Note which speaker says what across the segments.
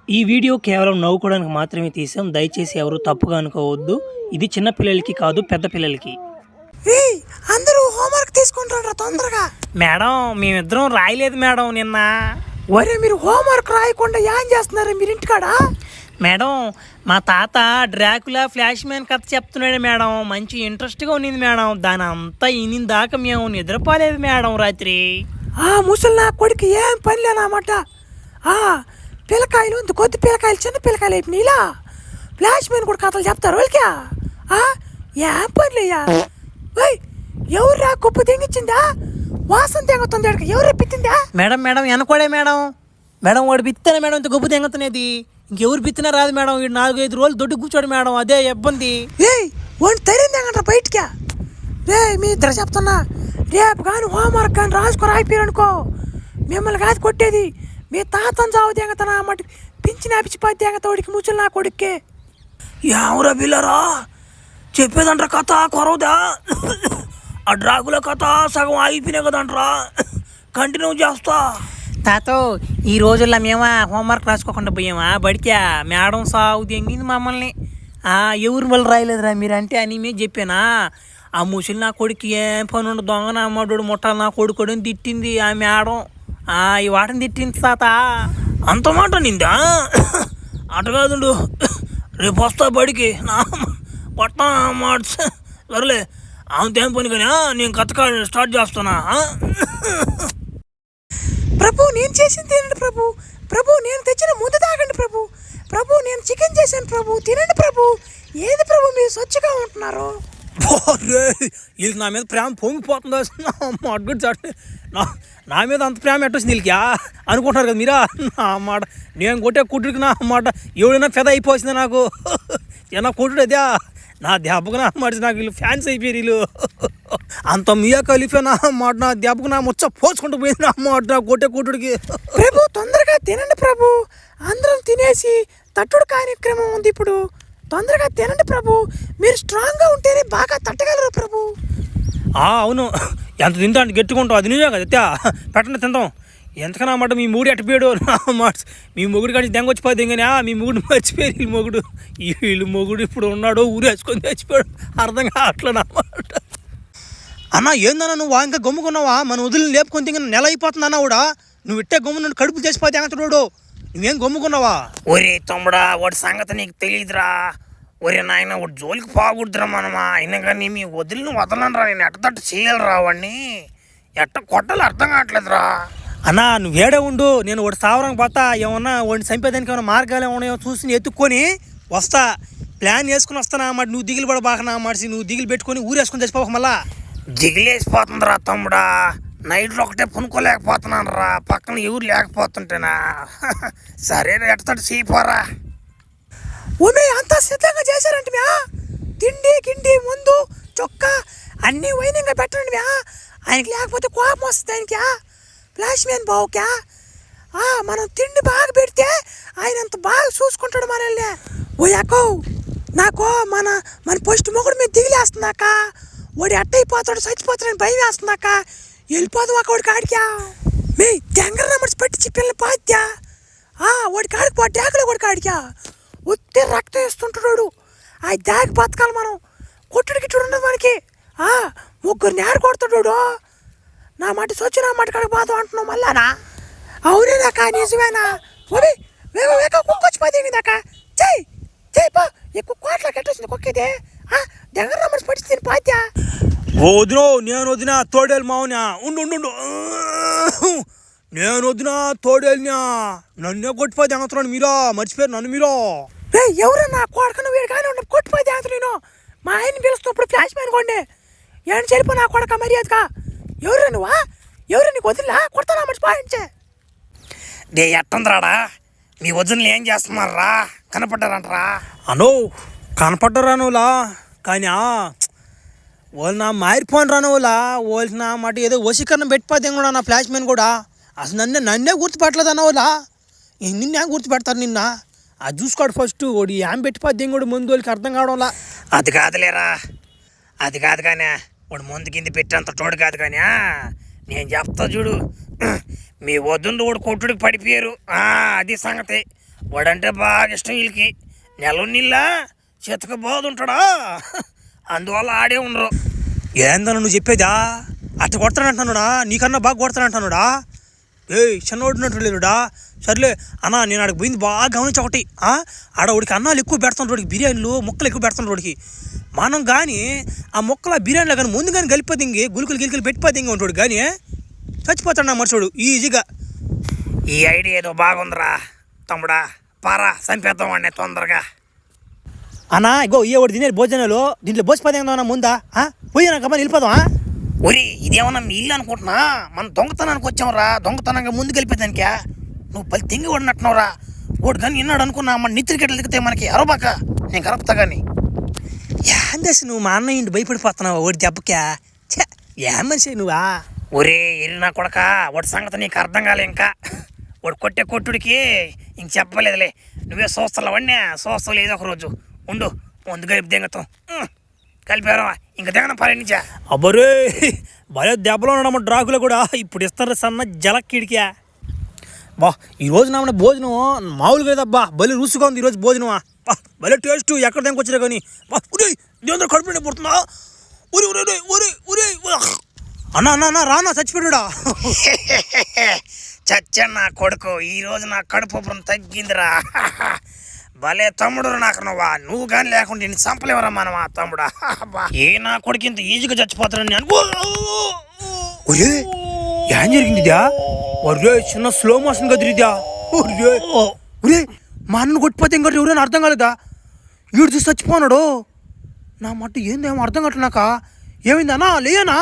Speaker 1: ఈ వీడియో కేవలం నవ్వుకోవడానికి మాత్రమే తీసాం. దయచేసి ఎవరు తప్పుగా అనుకోవద్దు. ఇది చిన్న పిల్లలకి కాదు, పెద్ద పిల్లలకి.
Speaker 2: అందరూ హోంవర్క్ తీసుకుంటారా తొందరగా?
Speaker 1: మేడం మేమిద్దరం రాయలేదు మేడం నిన్న.
Speaker 2: ఒరే మీరు హోంవర్క్ రాయకుండా ఏం చేస్తున్నారు మీరు ఇంటికాడ?
Speaker 1: మేడం మా తాత డ్రాకులా ఫ్లాష్ మ్యాన్ కథ చెప్తున్నాడు మేడం. మంచి ఇంట్రెస్ట్గా ఉన్నింది మేడం. దాని అంతా ఇనిన దాకా మేము నిద్రపోలేదు మేడం రాత్రి.
Speaker 2: ముసలి నా కొడుకు ఏం పని లేనమాట. పిల్లకాయలు ఇంత కొద్ది పిల్లకాయలు చిన్న పిల్లకాయలు అయిపోయినా ఫ్లాష్ మ్యాన్ కూడా కథలు చెప్తారు వాళ్ళకి. ఏం పనిలేయ్యా? ఎవరు కుప్ప తెంగించిందా? వాసన తెంగుతుంది. ఎవరు పిత్తిందా?
Speaker 1: మేడం మేడం వెనకోడే మేడం. మేడం వాడు బిత్తనే మేడం ఇంత గొప్ప తెంగుతున్నది. ఇంకెవరు బిత్తినా రాదు మేడం. వీడు 4-5 రోజులు దొడ్డు కూర్చోడు మేడం. అదే ఇబ్బంది.
Speaker 2: వాడిని తరిందేంగంటారా బయటికి? మీ ఇద్దరు చెప్తున్నా, రేపు కానీ హోంవర్క్ కానీ రాసుకొని అయిపోయారనుకో మిమ్మల్ని కాదు కొట్టేది. మీ తాతను చావు తెంగతనా అన్నమాట. పింఛన్ ఆపిచ్చిపోయి తెంగతోడికి ముచ్చులు నా కొడుక్కి. ఎవరా పిల్లరా చెప్పేదంటారా కథ కొరవదా? ఆ డ్రాకుల కథ సగం అయిపోయినాయి కదంటారా, కంటిన్యూ చేస్తా.
Speaker 1: తాతో ఈ రోజుల్లో మేమా హోంవర్క్ రాసుకోకుండా పోయామా బడికా? మేడం సాగు తెంగింది మమ్మల్ని. ఎవరు వాళ్ళు రాయలేదురా మీరంటే అని మేము చెప్పానా? ఆ ముసలి నా కొడుకు ఏం పని ఉండదు, దొంగ నా అమ్మడు ముట్టాలి నా కొడుకు అని తిట్టింది ఆ మేడం. ఈ వాటని తిట్టింది తాత.
Speaker 2: అంత మాట నిందా? అట కాదుండు, రేపు వస్తా బడికి నా కొట్టా మాట. సరేలే అంతేం పని కానీ నేను కథ స్టార్ట్ చేస్తానా? ప్రభు నేను చేసింది తినండి ప్రభు. ప్రభు నేను తెచ్చిన ముందు తాగండి ప్రభు. ప్రభు నేను చికెన్ చేశాను ప్రభు, తినండి ప్రభు. ఏది ప్రభు మీరు స్వచ్ఛగా ఉంటున్నారు?
Speaker 1: వీళ్ళకి నా మీద ప్రేమ పొంగిపోతుందా? అడ్గుడు చాటు నా మీద అంత ప్రేమ ఎట్టొచ్చింది వీళ్ళకి అనుకుంటున్నారు కదా మీరా? నా మాట నేను కొట్టే కుట్టుడికి నా మాట ఎవడైనా పెద్ద అయిపోతుంది నాకు. ఏమన్నా కుట్టుడు అదే నా దెబ్బకు నా మాట నాకు వీళ్ళు ఫ్యాన్స్ అయిపోయారు. వీళ్ళు అంత మీయా కలిపే నా మాట నా దెబ్బకు నా ముచ్చ పోసుకుంటూ పోయింది నా మాట నా కొట్టే కుట్టుడికి.
Speaker 2: ప్రభు తొందరగా తినండి ప్రభు. అందరం తినేసి తట్టుడు కార్యక్రమం ఉంది ఇప్పుడు. తొందరగా తినండి ప్రభు. మీరు స్ట్రాంగ్గా ఉంటేనే బాగా తట్టగలరు ప్రభు.
Speaker 1: అవును, ఎంత తింటా అంటే గట్టికుంటావు. అది నిజం కదా పెట్టండి తింటాం. ఎంతకన్నా మాట మీ మూడు ఎట్టపోయాడు నా మాట. మీ మొగుడు కానీ దెంగొచ్చిపోయింది కానీ మీ మొగుడు మర్చిపోయారు. వీళ్ళు మొగుడు ఇప్పుడు ఉన్నాడు ఊరేసుకొని చచ్చిపోయాడు. అర్థం కావట్లే అన్నమాట. అన్న ఏందన్నా నువ్వు ఇంకా గమ్ముకున్నావా? మన వదిలిని లేపుకొని తింగ నెల అయిపోతుంది అన్న కూడా. నువ్వు ఇట్టే గమ్మును కడుపు చేసిపోతే ఎంగతుడు నువ్వేం గమ్ముకున్నావా?
Speaker 2: ఒరే తమ్ముడా వాడి సంగతి నీకు తెలియదురా. ఒరే నాయన వాడు జోలికి పోకూడదురా మనమా. అయినా కానీ మీ వదిలిని వదలనరా. నేను ఎట్టతట్టు చేయాలిరా వాడిని. ఎట్ట కొట్టాలి అర్థం కావట్లేదురా.
Speaker 1: అన్నా నువ్వు వేడే ఉండు. నేను వాడు సావరానికి పోతా. ఏమన్నా వాడిని చంపేదానికి ఏమైనా మార్గాలు ఏమన్నాయో చూసి ఎత్తుక్కొని వస్తా. ప్లాన్ వేసుకుని వస్తానా అన్నమాట. నువ్వు దిగులు పడ బాగా అన్నమాట. నువ్వు దిగులు పెట్టుకొని ఊరేసుకొని చచ్చిపోక మళ్ళా.
Speaker 2: దిగిలేసిపోతుందిరా తమ్ముడా. నైట్లో ఒకటే పునుకోలేకపోతున్నాను రా. పక్కన ఎవరు లేకపోతుంటేనా. సరే ఎట్టతట్టు చేయిపోరా. అంతా సిద్ధంగా చేశారంటే తిండి గిండి ముందు చొక్కా అన్నీ వైనంగా పెట్టండి. ఆయనకి లేకపోతే కోపం వస్తుంది ఆయనకి. ఫ్లాష్ మ్యాన్ బావుకా మనం తిండి బాగా పెడితే ఆయన అంత బాగా చూసుకుంటాడు మనల్ని. అక్కో నాకు మన ఫస్ట్ మొగుడు మీద దిగిలేస్తున్నాక వాడు ఎట్టయిపోతాడు చచ్చిపోతాడని భయం వేస్తున్నాక వెళ్ళిపోదాం అక్కడికి ఆడికా. మీ తెంగర నమ్మడి పట్టించి పిల్లలు పాత్యా వాడికి ఆడికి పో డాకులో వాడికి ఆడికా. ఉత్తే రక్తం వేస్తుంటాడు. ఆ దాగి బతకాలి మనం. కొట్టుడికి చూడండి మనకి. ముగ్గురు నేర కొడుతున్నాడు. నా మాట సొచ్చి నా మాట కాడికి పోతాం అంటున్నావు మళ్ళానా? అవునేనాక నిజమేనా? కుక్కొచ్చి పదిందాక చెయ్యి చెయ్యి పా. ఎక్కువ కోట్లకి ఎట్టొచ్చింది కుక్కేదే. దగ్గర నమ్మడి పట్టించి పాత్యా.
Speaker 1: వదినో నేను వదిన తోడేలు మావునా. ఉండు నేను వదిన తోడేలినా. నన్నే కొట్టిపోతే అంటున్నాను మీరా. మర్చిపోయారు నన్ను మీరా.
Speaker 2: ఎవరన్నా కొడకను వీడు కానీ ఉండ కొట్టిపోతే అంత నేను. మా ఆయన్ని పిలుస్తున్నప్పుడు ఫ్లాష్ మ్యాన్ కొండే ఏమని చెరిపో నా కొడక మర్యాదగా. ఎవరు నువ్వా? ఎవరు నీకు వదిలా కొడతానా మర్చిపోయించే. దే ఎట్టందిరాడా మీ వదినలు ఏం చేస్తున్నారా? కనపడ్డారంటరా?
Speaker 1: అనో కనపడ్డరా నువ్వులా కానీ వాళ్ళు నా మారిపోను రానువులా. వాళ్ళు నా మాట ఏదో వశీకరణం పెట్టిపోతే కూడా నా ఫ్లాష్ మ్యాన్ కూడా. అసలు నన్నే గుర్తుపెట్టలేదు అన్నవాళ్ళ. నిన్నే గుర్తుపెడతారు నిన్న. అది చూసుకోడు ఫస్ట్. వాడు ఏం పెట్టిపోద్ది కూడా ముందు వాళ్ళకి అర్థం కావడంలా.
Speaker 2: అది కాదులేరా, అది కాదు కానీ వాడు ముందు కింద పెట్టేంత తోడు కాదు కానీ నేను చెప్తా చూడు. మీ వద్దుండు వాడు కొట్టుడికి పడిపోయారు. అది సంగతి. వాడంటే బాగా ఇష్టం వీళ్ళకి. నెల నీళ్ళ చితక బాదుంటాడా, అందువల్ల ఆడే ఉండరు.
Speaker 1: ఏందన్నా నువ్వు చెప్పేదా? అట్ట కొడతానంటున్నాడా? నీకన్నా బాగా కొడతానంటున్నాడా? చిన్నోడినట్టు లేదుడా. సర్లే అన్నా, నేను ఆడికి పోయింది బాగా గమనించి ఒకటి. ఆడ వాడికి అన్నాలు ఎక్కువ పెడతాను, రోడికి బిర్యానీలు ముక్కలు ఎక్కువ పెడతాను రోడికి. మనం కానీ ఆ ముక్కలు ఆ బిర్యానీలో కానీ ముందు కానీ కలిపిపోతే ఇంకే గులుకులు గిలుకులు పెట్టిపోతే ఇంక ఉంటాడు కానీ చచ్చిపోతాడు నా మనుషుడు ఈజీగా.
Speaker 2: ఈ ఐడియా ఏదో బాగుందిరా తమ్ముడా, పారా చంపేద్దాం వాడిని తొందరగా.
Speaker 1: అన్నా ఇగో ఏ ఒకటి తినే భోజనాలు దీంట్లో భోజపది ఏందన్నా ముందా పోయినా కమ్మని వెళ్ళిపోదాం.
Speaker 2: ఒరి ఇదేమన్నా మీ ఇల్లు అనుకుంటున్నా, మనం దొంగతనానికి వచ్చాంరా. దొంగతనంగా ముందుకు వెళ్ళిపోయేదానికా? నువ్వు పది తింగి పడినట్టున్నావురా. వాడు కానీ విన్నాడు అనుకున్నా మన నిత్రికెట్లు దిగితే మనకి అరబాక నేను కరపుతా కానీ.
Speaker 1: ఏందేసి నువ్వు మా అన్న ఇంటి భయపడిపోతున్నావు వాడి దెబ్బకా? ఏ మనిషి నువ్వా?
Speaker 2: ఒరే ఎరినా కొడక, వాడి సంగతి నీకు అర్థం కాలే ఇంకా. వాడు కొట్టే కొట్టుడికి ఇంక చెప్పలేదులే. నువ్వే చూస్తావు వాడినే, చూస్తావు ఏదో ఒక రోజు ఉండు. ముందు కలిపి దింగతాం, కలిపారా ఇంక దిగన పర్యటించా.
Speaker 1: అబ్బరే భలే దెబ్బలో ఉన్నాడమ్మ డ్రాకులో కూడా. ఇప్పుడు ఇస్తారు సన్న జలక్కిడికా. బా ఈరోజు నా భోజనం మామూలుగా లేదబ్బా, భలే రుచిగా ఉంది ఈరోజు భోజనమా. బా భలే టేస్ట్, ఎక్కడ దానికి వచ్చినా కానీ. బా ఉరే దేంద్ర కడుపు పుడుతుందా? ఉరి ఉరే ఉరే ఉరే అన్నా అన్న అన్న రానా చచ్చిపోయాడా?
Speaker 2: చచ్చా నా కొడుకు, ఈరోజు నా కడుపు ఉబ్బరం తగ్గిందిరా. భలే తమ్ముడు నాకు నువ్వు కానీ లేకుండా నేను చంపలేవరా మనమా తమ్ముడా. ఏ నా కొడుకు ఇంత ఈజీగా చచ్చిపోతాడని అనుకో.
Speaker 1: ఒరే ఏం జరిగిందిదా? ఒరే చిన్న స్లో మోషన్ కదిరిదా? ఒరే మా అన్నను కొట్టిపోతే ఇంకా ఎవరైనా అర్థం కాలేదా? వీడు చూసి చచ్చిపోన్నాడు. నా మట్టు ఏందేమో అర్థం కావట్లేనాక. ఏమైందన్నా లేయనా?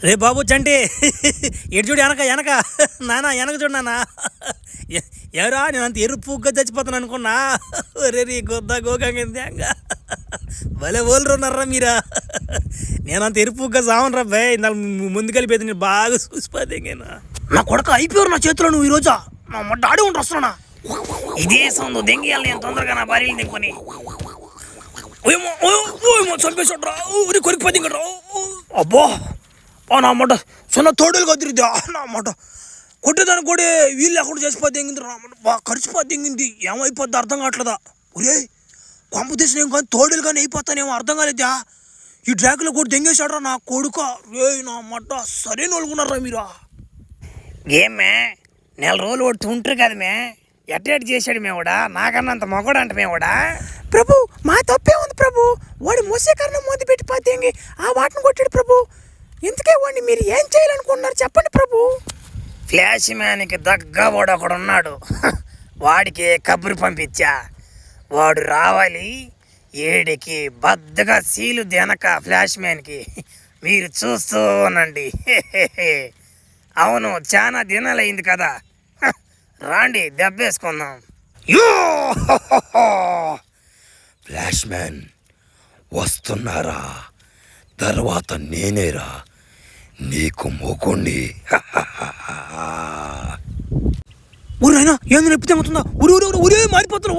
Speaker 1: రే బాబు చంటి ఎటు చూడు వెనక వెనక నానా వెనక చూడు నానా. ఎవరా నేను అంత ఎరుపుగా చచ్చిపోతాను అనుకున్నా. రే రీ గొద్దా గోకంగా భలే ఓళ్ళు ఉన్నారా మీరా. నేను అంత ఎరుపుగా సావను రా బాయ్. ముందు కలిపేది నేను బాగా చూసిపోతే
Speaker 2: నా కొడుకు అయిపోయారు నా చేతిలో. నువ్వు ఈరోజు నా మొట్ట ఆడి ఉంటూ వస్తున్నా. ఇదే సౌండ్ దెంగియాలి నేను తొందరగా నా భార్యలు దింకొని. చంపేసాడ్రా కొరికిపోతే ఇంకా. అబ్బో నా మాట చిన్న తోడులు కదిరిద్దా నా మాట. కొట్టేదానికి కూడా వీళ్ళు ఎక్కడ చేసిపోతే ఎంగింది రా బాగా ఖర్చుపోతే ఎంగింది. ఏమైపోద్ది అర్థం కావట్లేదా? ఒరే కాంపిటీషన్ ఏం కానీ తోడులు కానీ అయిపోతానేమో అర్థం కాలేదా? ఈ డ్రాకులో కూడా దెంగేశాడ్రా నా కొడుక. రే నా మాట సరైన వాళ్ళుకున్నారా మీరా? ఏమే నెల రోజులు వాడు ఉంటారు కదా మే, ఎట్టేటి చేశాడు మేవాడా? నాకన్నంత మొగడు అంట మేవాడా?
Speaker 1: ప్రభు మా తప్పే ఉంది ప్రభు. వాడు మోసేకరణం మొదలు పెట్టిపోతే ఆ వాటిని కొట్టాడు ప్రభు. ఇంతకే వాడిని మీరు ఏం చేయాలనుకుంటున్నారు చెప్పండి ప్రభు.
Speaker 2: ఫ్లాష్ మ్యాన్కి దగ్గ వాడు ఒకడు ఉన్నాడు. వాడికి కబురు పంపించా, వాడు రావాలి. ఏడికి బద్దగా సీలు వెనక ఫ్లాష్ మ్యాన్కి. మీరు చూస్తూ ఉండండి. అవును చాలా దినాలైంది కదా, రాండి దెబ్బేసుకుందాం.
Speaker 3: ఫ్లాష్ మ్యాన్ వస్తున్నారా? తర్వాత నేనేరా నీకు మొగుణ్ణి.
Speaker 1: ఊరైనా ఏందో నొప్పి తెగుతుందా? ఊరే మారిపోతున్నా.